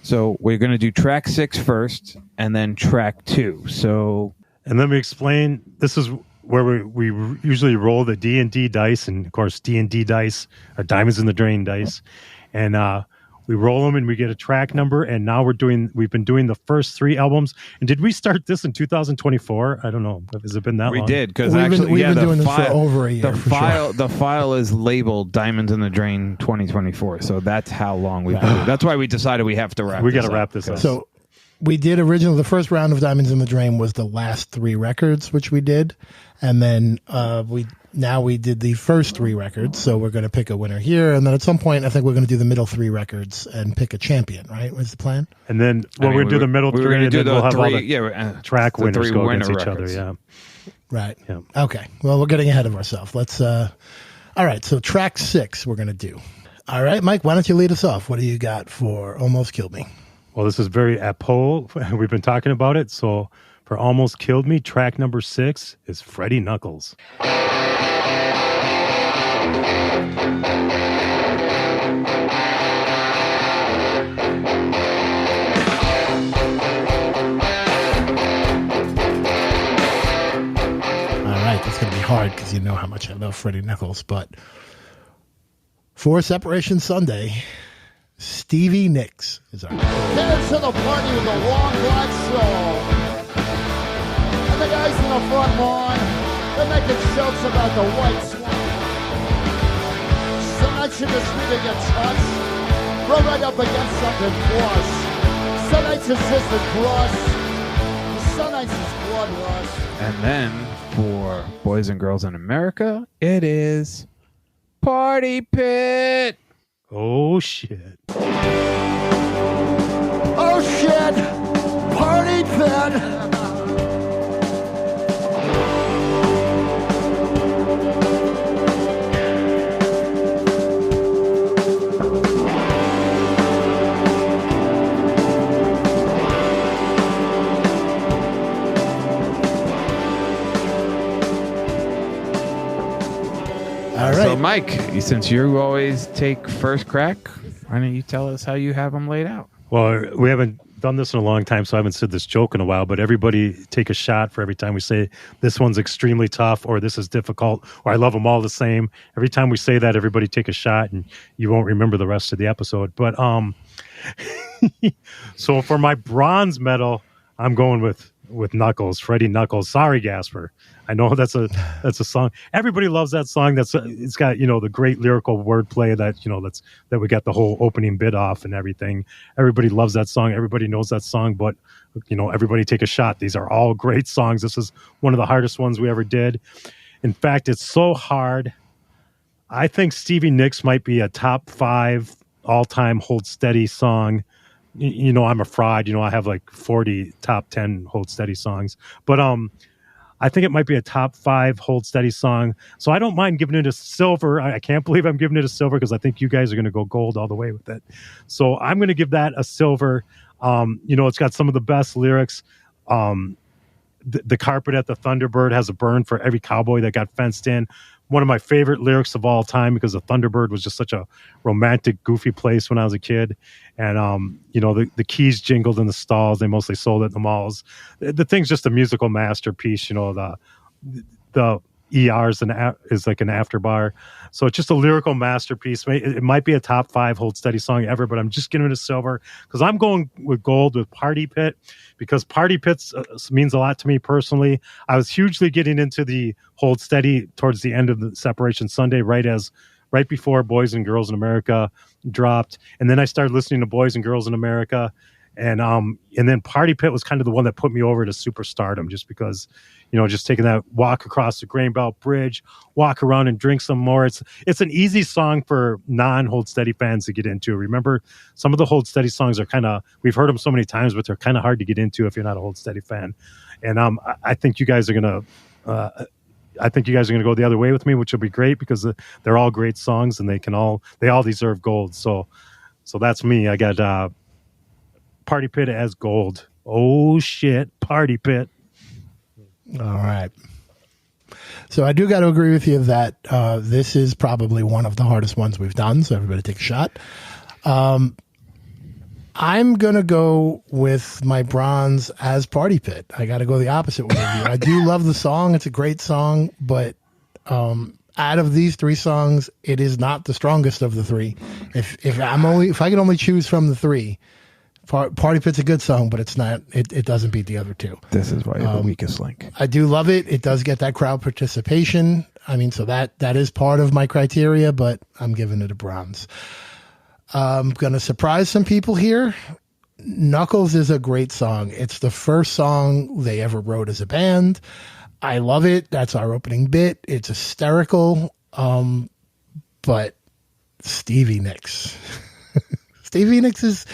So we're going to do track 6 first, and then track 2. So, and let me explain. This is where we usually roll the D&D dice, and of course D&D dice are Diamonds in the Drain dice, and we roll them and we get a track number. And now we've been doing the first 3 albums. And did we start this in 2024? I don't know. Has it been that long? We did, because we've actually, been doing this for over a year. The file is labeled Diamonds in the Drain 2024. So that's how long we've been doing. That's why we decided we have to wrap. We got to wrap this up. So we did the first round of Diamonds in the Drain was the last 3 records, which we did, and then we did the first 3 records. So we're going to pick a winner here, and then at some point, I think we're going to do the middle 3 records and pick a champion. Right? What's the plan? And then we're going to do the middle 3, and then we'll have all the track winners go against each other. Yeah. Right. Yeah. Okay. Well, we're getting ahead of ourselves. Let's. All right. So track 6 we're going to do. All right, Mike. Why don't you lead us off? What do you got for Almost Killed Me? Well, this is very apropos. We've been talking about it. So for Almost Killed Me, track number 6 is Freddie Knuckles. All right, that's going to be hard because you know how much I love Freddie Knuckles. But for Separation Sunday, Stevie Nicks is our here's to the party with the long black soul. And the guys in the front lawn, they're making jokes about the white swan. Some nights you just need to get touched. Run right up against something plush. Some nights it's just a crush. Some nights it's bloodlust. And then for Boys and Girls in America, it is Party Pit. Oh, shit. Oh, shit. Party Pit. All right. So, Mike, since you always take first crack, why don't you tell us how you have them laid out? Well, we haven't done this in a long time, so I haven't said this joke in a while, but everybody take a shot for every time we say this one's extremely tough or this is difficult or I love them all the same. Every time we say that, everybody take a shot and you won't remember the rest of the episode. But so for my bronze medal, I'm going with Knuckles, Freddie Knuckles. Sorry, Gasper. I know that's a song. Everybody loves that song. It's got, the great lyrical wordplay that we got the whole opening bit off and everything. Everybody loves that song. Everybody knows that song, but everybody take a shot. These are all great songs. This is one of the hardest ones we ever did. In fact, it's so hard. I think Stevie Nicks might be a top 5 all-time Hold Steady song. I'm a fraud. I have like 40 top 10 Hold Steady songs, but I think it might be a top 5 Hold Steady song. So I don't mind giving it a silver. I can't believe I'm giving it a silver because I think you guys are going to go gold all the way with it. So I'm going to give that a silver. It's got some of the best lyrics. the carpet at the Thunderbird has a burn for every cowboy that got fenced in. One of my favorite lyrics of all time, because the Thunderbird was just such a romantic, goofy place when I was a kid. And, the keys jingled in the stalls. They mostly sold it in the malls. The thing's just a musical masterpiece. The ER's is like an after bar. So it's just a lyrical masterpiece. It might be a top 5 Hold Steady song ever, but I'm just giving it a silver because I'm going with gold with Party Pit, because Party Pit means a lot to me personally. I was hugely getting into the Hold Steady towards the end of the Separation Sunday, right before Boys and Girls in America dropped. And then I started listening to Boys and Girls in America. And then Party Pit was kind of the one that put me over to superstardom, just because, just taking that walk across the Grain Belt Bridge, walk around and drink some more. It's an easy song for non-Hold Steady fans to get into. Remember, some of the Hold Steady songs are we've heard them so many times, but they're kind of hard to get into if you're not a Hold Steady fan. And I think you guys are gonna go the other way with me, which will be great because they're all great songs and they all deserve gold. So that's me. I got Party Pit as gold. Oh shit, Party Pit. All right. So I do got to agree with you that this is probably one of the hardest ones we've done. So everybody take a shot. I'm going to go with my bronze as Party Pit. I got to go the opposite way of you. I do love the song. It's a great song, but out of these 3 songs, it is not the strongest of the 3. If I can only choose from the 3, Party Pit's a good song, but it's not. It doesn't beat the other 2. This is why you're the weakest link. I do love it. It does get that crowd participation. I mean, so that is part of my criteria, but I'm giving it a bronze. I'm going to surprise some people here. Knuckles is a great song. It's the first song they ever wrote as a band. I love it. That's our opening bit. It's hysterical. But Stevie Nicks. Stevie Nicks is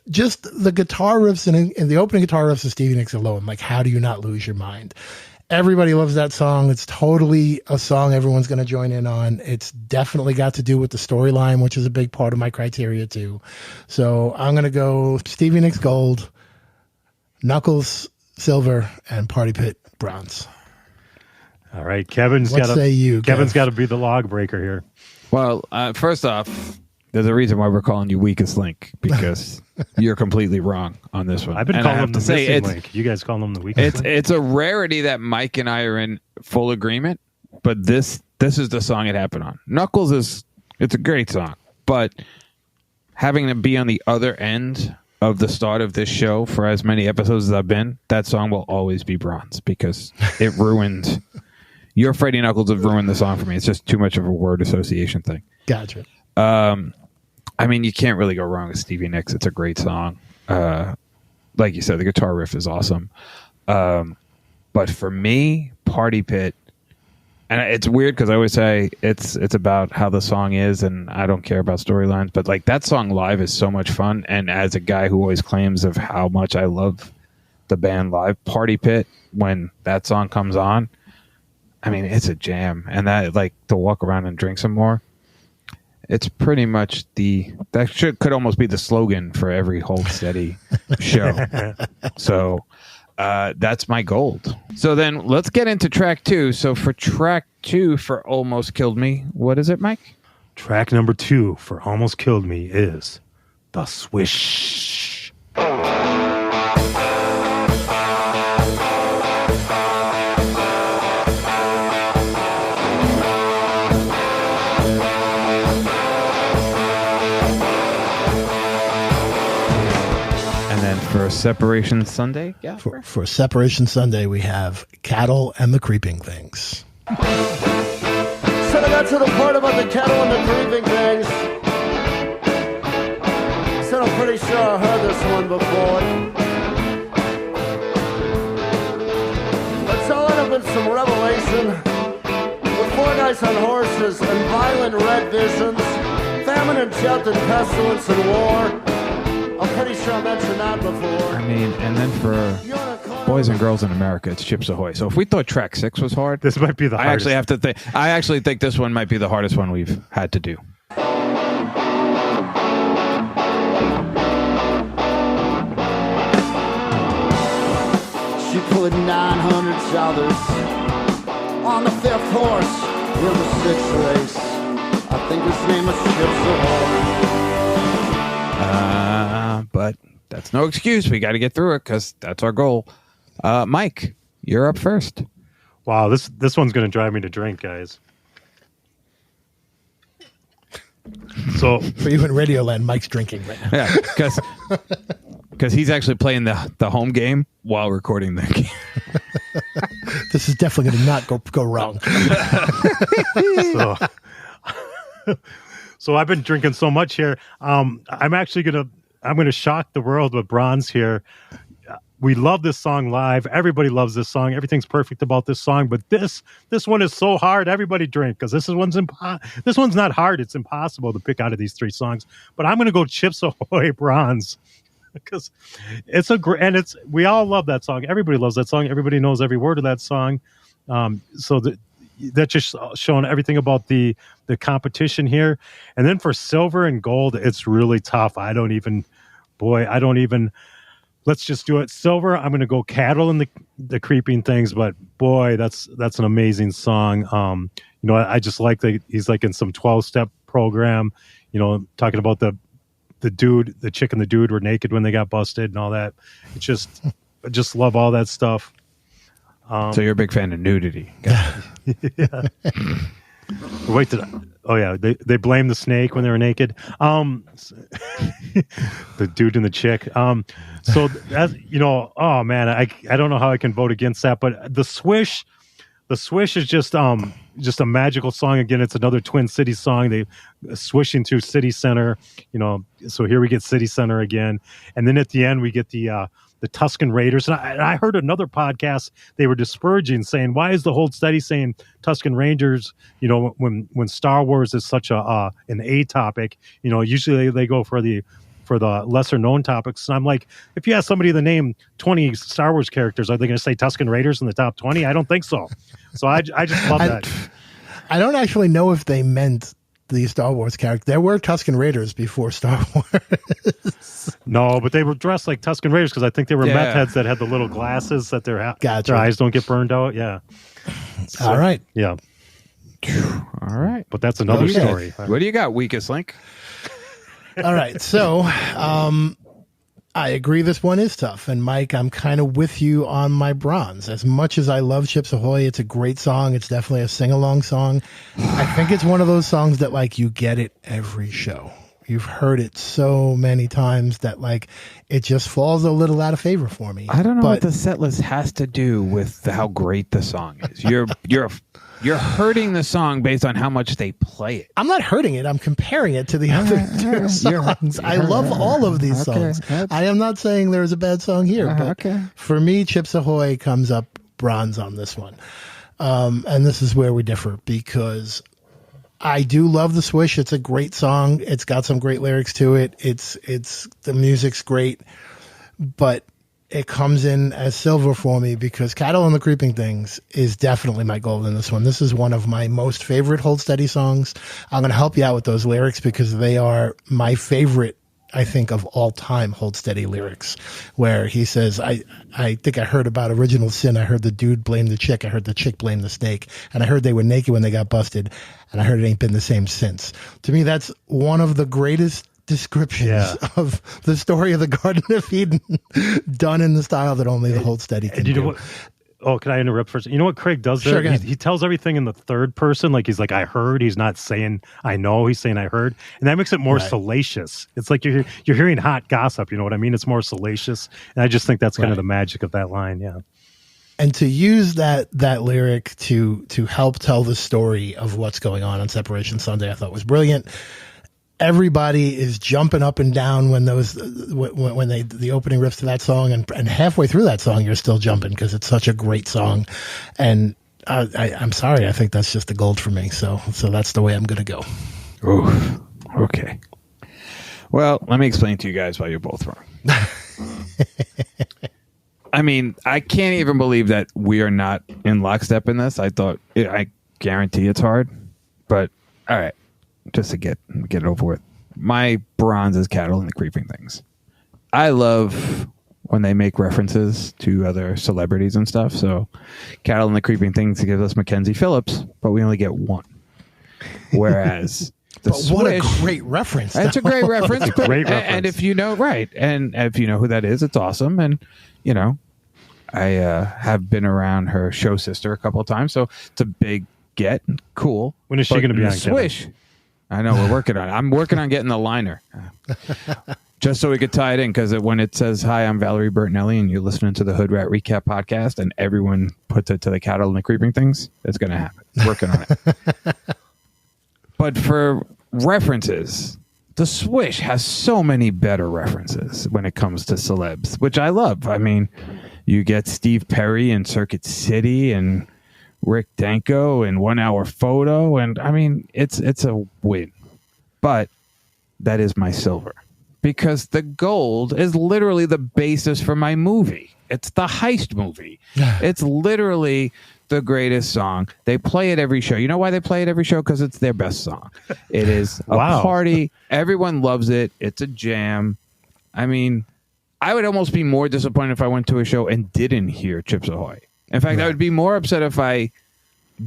just the guitar riffs and the opening guitar riffs of Stevie Nicks alone. Like, how do you not lose your mind? Everybody loves that song. It's totally a song everyone's going to join in on. It's definitely got to do with the storyline, which is a big part of my criteria too. So I'm going to go Stevie Nicks gold, Knuckles silver, and Party Pit bronze. All right, Kevin's got to be the log breaker here. Well, first off, there's a reason why we're calling you weakest link, because you're completely wrong on this one. I've been calling him the missing link. You guys call him the weakest link? It's a rarity that Mike and I are in full agreement, but this is the song it happened on. Knuckles it's a great song, but having to be on the other end of the start of this show for as many episodes as I've been, that song will always be bronze because it ruined. Your Freddie Knuckles have ruined the song for me. It's just too much of a word association thing. Gotcha. I mean, you can't really go wrong with Stevie Nicks. It's a great song. Like you said, the guitar riff is awesome. But for me, Party Pit, and it's weird because I always say it's about how the song is, and I don't care about storylines. But like that song live is so much fun. And as a guy who always claims of how much I love the band live, Party Pit, when that song comes on, I mean, it's a jam. And that, like, to walk around and drink some more, it's pretty much could almost be the slogan for every Hold Steady show. So that's my gold. So then let's get into track 2. So for track 2 for Almost Killed Me, what is it, Mike? Track number 2 for Almost Killed Me is The Swish. For Separation Sunday? Yeah. For Separation Sunday, we have Cattle and the Creeping Things. So I got to the part about the cattle and the creeping things. Said I'm pretty sure I heard this one before. Let's all end up in some revelation with 4 guys on horses and violent red visions, famine and death and pestilence and war. I'm pretty sure I mentioned that before. I mean, and then for Boys and Girls in America, it's Chips Ahoy. So if we thought track 6 was hard, this might be the hardest. I actually think this one might be the hardest one we've had to do. She with 900 others. On the 5th horse in the 6th race, I think his name is Chips Ahoy. But that's no excuse. We got to get through it because that's our goal. Mike, you're up first. Wow, this one's going to drive me to drink, guys. So for you in Radioland, Mike's drinking right now. Yeah, because he's actually playing the home game while recording the game. This is definitely going to not go wrong. So I've been drinking so much here. I'm gonna shock the world with Bronze here. We love this song live. Everybody loves this song. Everything's perfect about this song. But this one is so hard. Everybody drink because this one's not hard. It's impossible to pick out of these three songs. But I'm gonna go Chips Ahoy Bronze because we all love that song. Everybody loves that song. Everybody knows every word of that song. That's just showing everything about the competition here. And then for silver and gold, it's really tough. Let's just do it. Silver, I'm going to go Cattle and the Creeping Things, but boy, that's an amazing song. I just like that he's like in some 12-step program, talking about the chick and the dude were naked when they got busted and all that. It's just, I just love all that stuff. So you're a big fan of nudity. Yeah. Wait, they blame the snake when they were naked. The dude and the chick. So that's, oh man, I don't know how I can vote against that, but the Swish is just a magical song. Again, it's another Twin Cities song. They swishing through City Center, so here we get City Center again. And then at the end we get the Tuscan Raiders. And I heard another podcast, they were disparaging, saying, why is the Hold Steady saying Tuscan Rangers, when Star Wars is such an A topic, usually they go for the lesser known topics. And I'm like, if you ask somebody to name 20 Star Wars characters, are they going to say Tuscan Raiders in the top 20? I don't think so. So I just love that. I don't actually know if they meant the Star Wars character. There were Tuscan Raiders before Star Wars. No, but they were dressed like Tuscan Raiders because I think they were meth heads that had the little glasses that their eyes don't get burned out. Yeah. So, all right. Yeah. All right. But that's another story. What do you got, weakest link? All right. So I agree this one is tough. And Mike, I'm kind of with you on my Bronze. As much as I love Chips Ahoy, it's a great song. It's definitely a sing-along song. I think it's one of those songs that you get it every show. You've heard it so many times that it just falls a little out of favor for me. I don't know what the set list has to do with how great the song is. You're hurting the song based on how much they play it. I'm not hurting it. I'm comparing it to the other two songs. I love all of these songs. I am not saying there's a bad song here, but for me, Chips Ahoy comes up Bronze on this one. And this is where we differ because I do love the Swish. It's a great song. It's got some great lyrics to it. It's the music's great, but it comes in as silver for me because Cattle and the Creeping Things is definitely my gold in this one. This is one of my most favorite Hold Steady songs. I'm going to help you out with those lyrics because they are my favorite, I think, of all time Hold Steady lyrics, where he says, I think I heard about original sin. I heard the dude blame the chick. I heard the chick blame the snake. And I heard they were naked when they got busted. And I heard it ain't been the same since. To me, that's one of the greatest descriptions of the story of the Garden of Eden done in the style that only the Hold Steady can do. Oh, can I interrupt first? You know what Craig does there? Sure, he tells everything in the third person. He's like, I heard. He's not saying I know. He's saying I heard. And that makes it more salacious. It's like you're hearing hot gossip. You know what I mean? It's more salacious. And I just think that's kind of the magic of that line. Yeah. And to use that lyric to help tell the story of what's going on Separation Sunday, I thought was brilliant. Everybody is jumping up and down when the opening riffs to that song, and halfway through that song, you're still jumping because it's such a great song. And I'm sorry, I think that's just the gold for me. So that's the way I'm going to go. Ooh, okay. Well, let me explain to you guys why you're both wrong. I mean, I can't even believe that we are not in lockstep in this. I guarantee it's hard, but all right. Just to get it over with. My Bronze is Cattle and the Creeping Things. I love when they make references to other celebrities and stuff. So Cattle and the Creeping Things gives us Mackenzie Phillips, but we only get one. Whereas but what a great reference. It's a great reference. It's a great reference. And if you know, right. And if you know who that is, it's awesome. And, you know, I have been around her show sister a couple of times. So it's a big get. Cool. When is she going to be on Swish? Kevin? I know, we're working on it. I'm working on getting the liner. Just so we could tie it in, because when it says, hi, I'm Valerie Bertinelli, and you're listening to the Hood Rat Recap podcast, and everyone puts it to the Cattle and the Creeping Things, it's going to happen. Working on it. But for references, the Swish has so many better references when it comes to celebs, which I love. I mean, you get Steve Perry in Circuit City and Rick Danko in 1 Hour Photo. And I mean, it's a win. But that is my silver, because the gold is literally the basis for my movie. It's the heist movie. It's literally the greatest song. They play it every show. You know why they play it every show? Because it's their best song. It is a party. Everyone loves it. It's a jam. I mean, I would almost be more disappointed if I went to a show and didn't hear Chips Ahoy. In fact, I would be more upset if I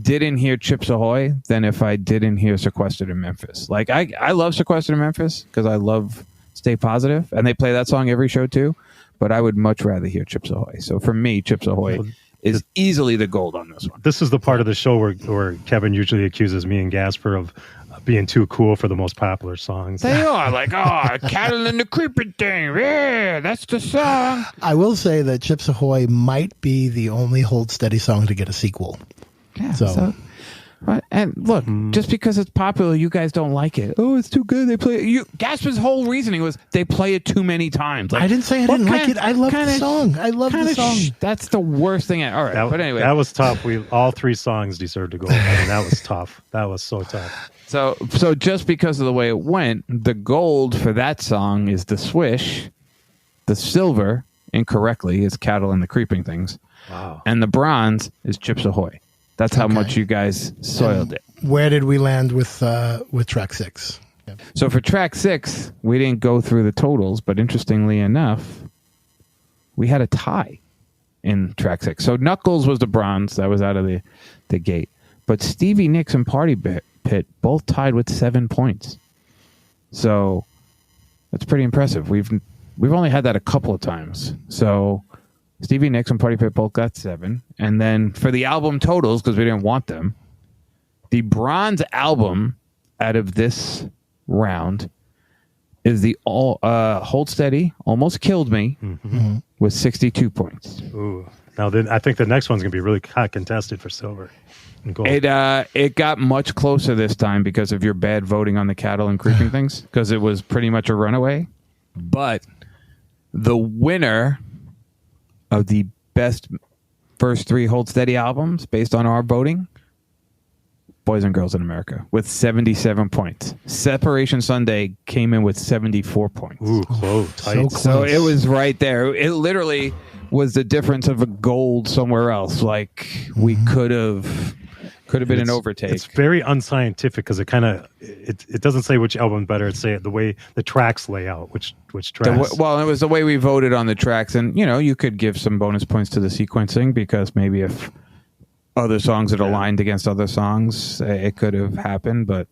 didn't hear Chips Ahoy than if I didn't hear Sequestered in Memphis. Like, I love Sequestered in Memphis because I love Stay Positive, and they play that song every show too, but I would much rather hear Chips Ahoy. So for me, Chips Ahoy is easily the gold on this one. This is the part of the show where Kevin usually accuses me and Gasper of being too cool for the most popular songs. They are like, Cattle and the Creeping Thing. Yeah, that's the song. I will say that Chips Ahoy might be the only Hold Steady song to get a sequel. Yeah, so and look, just because it's popular, you guys don't like it. Oh, it's too good. They play it. Gasper's whole reasoning was they play it too many times. Like, I didn't say I didn't like it. I love the song. I love the song. That's the worst thing. All right, but anyway, that was tough. All three songs deserved to go. I mean, that was tough. That was so tough. So just because of the way it went, the gold for that song is the Swish. The silver, incorrectly, is Cattle and the Creeping Things. Wow. And the bronze is Chips Ahoy. That's how much you guys soiled it. Where did we land with track 6? So for track 6, we didn't go through the totals, but interestingly enough, we had a tie in track 6. So Knuckles was the bronze. That was out of the gate. But Stevie Nicks and Party Pit both tied with 7 points. So that's pretty impressive. We've only had that a couple of times. So Stevie Nicks and Party Pit both got 7. And then for the album totals, because we didn't want them, the bronze album out of this round is the Hold Steady, Almost Killed Me, with 62 points. Ooh. Now, I think the next one's going to be really hot contested for silver and gold. It got much closer this time because of your bad voting on the Cattle and Creeping Things, because it was pretty much a runaway. But the winner of the best first 3 Hold Steady albums based on our voting, Boys and Girls in America, with 77 points. Separation Sunday came in with 74 points. Ooh, close. Tight. So it was right there. It literally was the difference of a gold somewhere else. Like, we could have been an overtake. It's very unscientific because it doesn't say which album better. It say the way the tracks lay out, which tracks. Well, it was the way we voted on the tracks, and you could give some bonus points to the sequencing, because maybe if other songs had aligned against other songs, it could have happened. But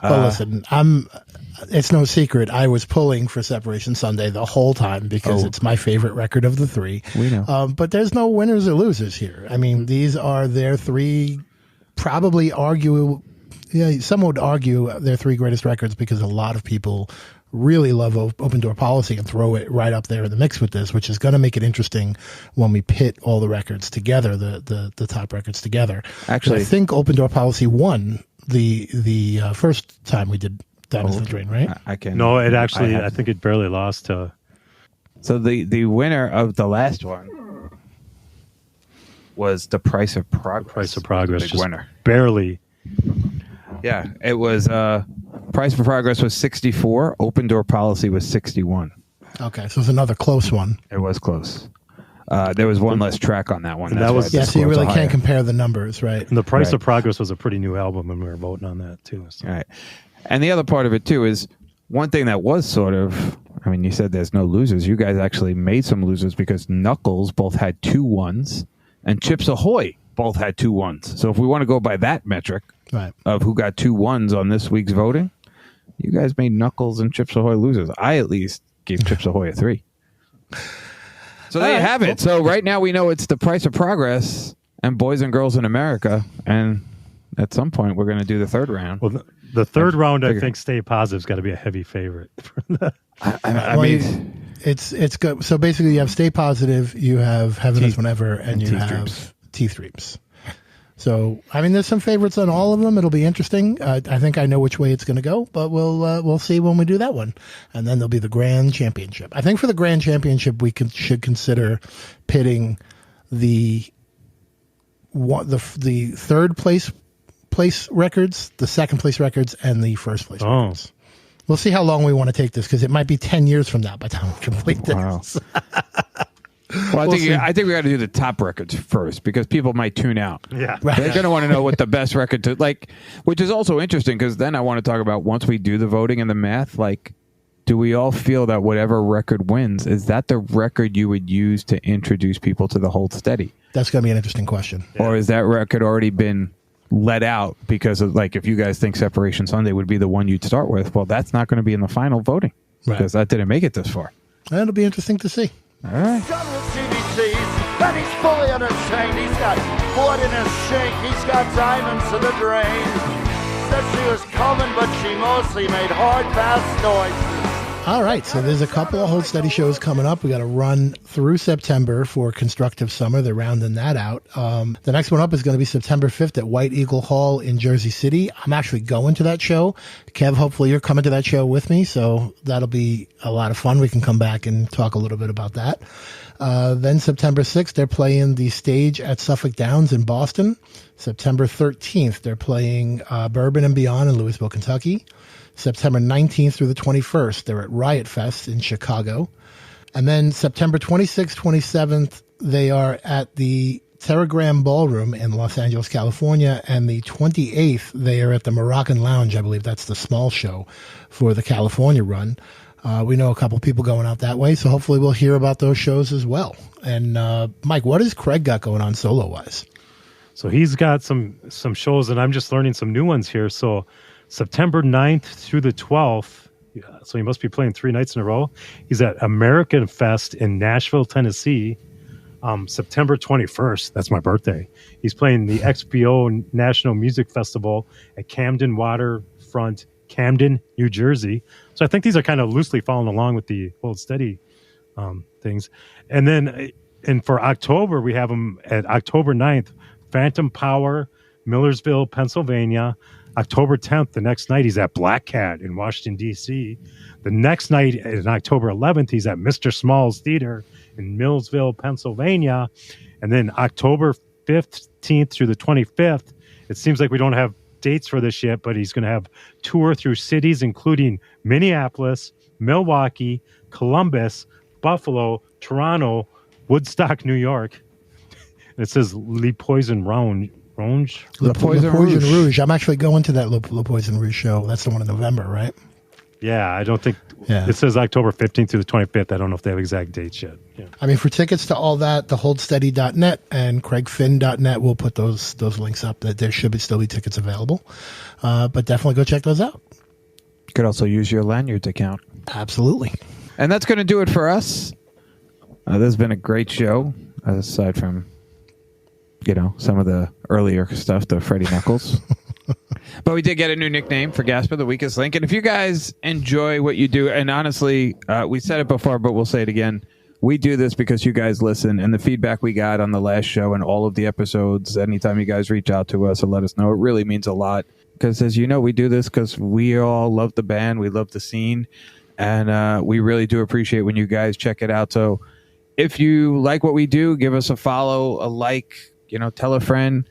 well, listen, it's no secret I was pulling for Separation Sunday the whole time because it's my favorite record of the 3. We know, but there's no winners or losers here. I mean, these are their 3. Probably some would argue their 3 greatest records, because a lot of people really love Open Door Policy and throw it right up there in the mix with this, which is going to make it interesting when we pit all the records together, the top records together. Actually, I think Open Door Policy won the first time we did Diamonds in the Drain, right? No, it actually, I think it barely lost to. So the winner of the last one was The Price of Progress. The Price of Progress, big just winner. Barely. Yeah, it was Price of Progress was 64. Open Door Policy was 61. Okay, so it's another close one. It was close. There was one less track on that one. And that was so you really can't compare the numbers, right? And The Price of Progress was a pretty new album, and we were voting on that too. So. Right. And the other part of it too is one thing that was sort of I mean, you said there's no losers. You guys actually made some losers because Knuckles both had 2 1s and Chips Ahoy both had 2 1s. So if we want to go by that metric of who got 2 1s on this week's voting, you guys made Knuckles and Chips Ahoy losers. I at least gave Chips Ahoy a 3. So there you have it. So right now we know it's the price of progress and Boys and Girls in America. And at some point we're going to do the third round. Well, the third round, I think Stay Positive's got to be a heavy favorite. I mean, it's good. So basically, you have Stay Positive, you have Heaven is Whenever, and you have Teeth Reaps. So I mean, there's some favorites on all of them. It'll be interesting. I think I know which way it's going to go, but we'll see when we do that one, and then there'll be the Grand Championship. I think for the Grand Championship, we should consider pitting the third place records, the second place records, and the first place records. We'll see how long we want to take this because it might be 10 years from now by the time we complete this. Wow. Well, I think we got to do the top records first because people might tune out. Yeah, they're going to want to know what the best record to like, which is also interesting because then I want to talk about once we do the voting and the math. Like, do we all feel that whatever record wins is that the record you would use to introduce people to the Hold Steady? That's going to be an interesting question. Or has that record already been let out because of like if you guys think Separation Sunday would be the one you'd start with? Well, that's not going to be in the final voting because that didn't make it this far. It'll be interesting to see. All right. He's done with CBTs, and he's fully unashamed. He's got blood in his sink. He's got diamonds in the drain. Said she was coming, but she mostly made hard, fast noises. All right, so there's a couple of Hold Steady shows coming up. We got to run through September for Constructive Summer. They're rounding that out. The next one up is going to be September 5th at White Eagle Hall in Jersey City. I'm actually going to that show. Kev, hopefully you're coming to that show with me, so that'll be a lot of fun. We can come back and talk a little bit about that. Then September 6th, they're playing the Stage at Suffolk Downs in Boston. September 13th, they're playing Bourbon and Beyond in Louisville, Kentucky. September 19th through the 21st, they're at Riot Fest in Chicago. And then September 26th, 27th, they are at the Terragram Ballroom in Los Angeles, California. And the 28th, they are at the Moroccan Lounge. I believe that's the small show for the California run. We know a couple people going out that way, so hopefully we'll hear about those shows as well. And Mike, what has Craig got going on solo-wise? So he's got some shows, and I'm just learning some new ones here. So September 9th through the 12th, so he must be playing 3 nights in a row. He's at American Fest in Nashville, Tennessee. September 21st, that's my birthday. He's playing the XPO National Music Festival at Camden Waterfront, Camden, New Jersey. So I think these are kind of loosely following along with the Hold Steady things. And then for October, we have him at October 9th, Phantom Power, Millersville, Pennsylvania. October 10th, the next night, he's at Black Cat in Washington, D.C. The next night, on October 11th, he's at Mr. Small's Theater in Millsville, Pennsylvania. And then October 15th through the 25th, it seems like we don't have dates for this yet, but he's going to have tour through cities including Minneapolis, Milwaukee, Columbus, Buffalo, Toronto, Woodstock, New York. It says Le Poison Rouge. Le Poison Rouge. I'm actually going to that Le Poison Rouge show. That's the one in November, right? Yeah, I don't think it says October 15th through the 25th. I don't know if they have exact dates yet. Yeah. I mean, for tickets to all that, the holdsteady.net and craigfinn.net will put those links up. That there should still be tickets available. But definitely go check those out. You could also use your Lanyards account. Absolutely. And that's going to do it for us. This has been a great show, aside from some of the earlier stuff, the Freddie Knuckles. But we did get a new nickname for Gasper, the Weakest Link. And if you guys enjoy what you do, and honestly, we said it before, but we'll say it again. We do this because you guys listen, and the feedback we got on the last show and all of the episodes, anytime you guys reach out to us and let us know, it really means a lot. Because as you know, we do this because we all love the band, we love the scene, and we really do appreciate when you guys check it out. So if you like what we do, give us a follow, a like, tell a friend.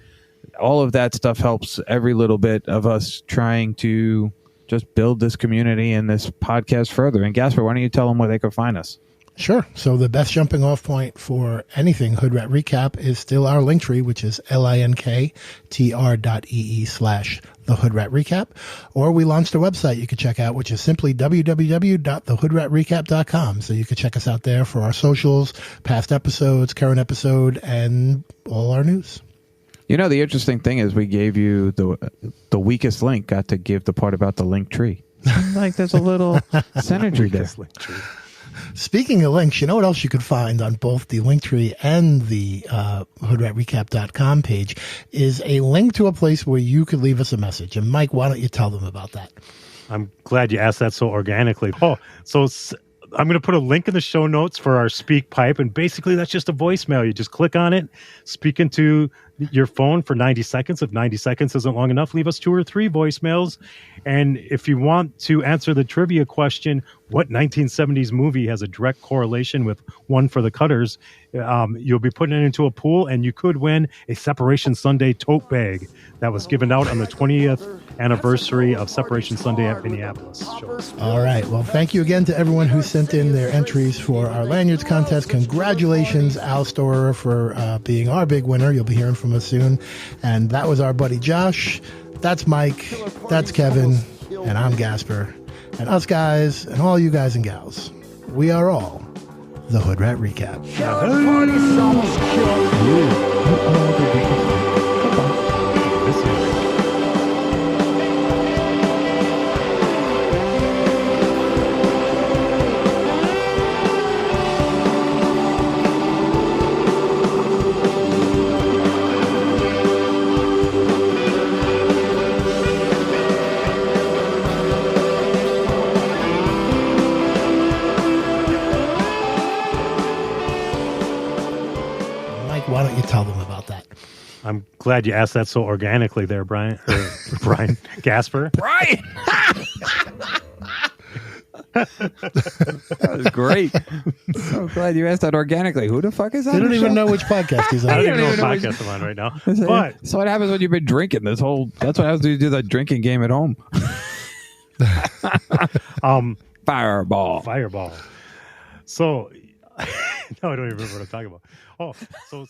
All of that stuff helps every little bit of us trying to just build this community and this podcast further. And Gasper, why don't you tell them where they can find us? Sure. So the best jumping off point for anything Hood Rat Recap is still our link tree, which is linktr.ee/the Hood Rat Recap. Or we launched a website you can check out, which is simply www.thehoodratrecap.com. So you can check us out there for our socials, past episodes, current episode, and all our news. You know, the interesting thing is we gave you the weakest link, got to give the part about the link tree. Like there's a little synergy there. Speaking of links, you know what else you could find on both the Linktree and the hoodratrecap.com page is a link to a place where you could leave us a message. And Mike, why don't you tell them about that? I'm glad you asked that so organically. I'm going to put a link in the show notes for our Speak Pipe, and basically that's just a voicemail. You just click on it, speak into your phone for 90 seconds. If 90 seconds isn't long enough, leave us 2 or 3 voicemails. And if you want to answer the trivia question, what 1970s movie has a direct correlation with One for the Cutters, you'll be putting it into a pool, and you could win a Separation Sunday tote bag that was given out on the 20th anniversary of Separation Sunday at Minneapolis. All right. Well, thank you again to everyone who sent in their entries for our Lanyards contest. Congratulations, Al Storer, for being our big winner. You'll be hearing from us soon. And that was our buddy Josh. That's Mike. That's Kevin. And I'm Gasper. And us guys, and all you guys and gals, we are all the Hood Rat Recap. Why don't you tell them about that? I'm glad you asked that so organically there, Brian. Brian Gasper. Brian! That was great. So glad you asked that organically. Who the fuck is that? I don't even know which podcast he's on. I don't even know what podcast I'm on right now. But so what happens when you've been drinking that's what happens when you do that drinking game at home. Fireball. So, no, I don't even remember what I'm talking about. Oh, so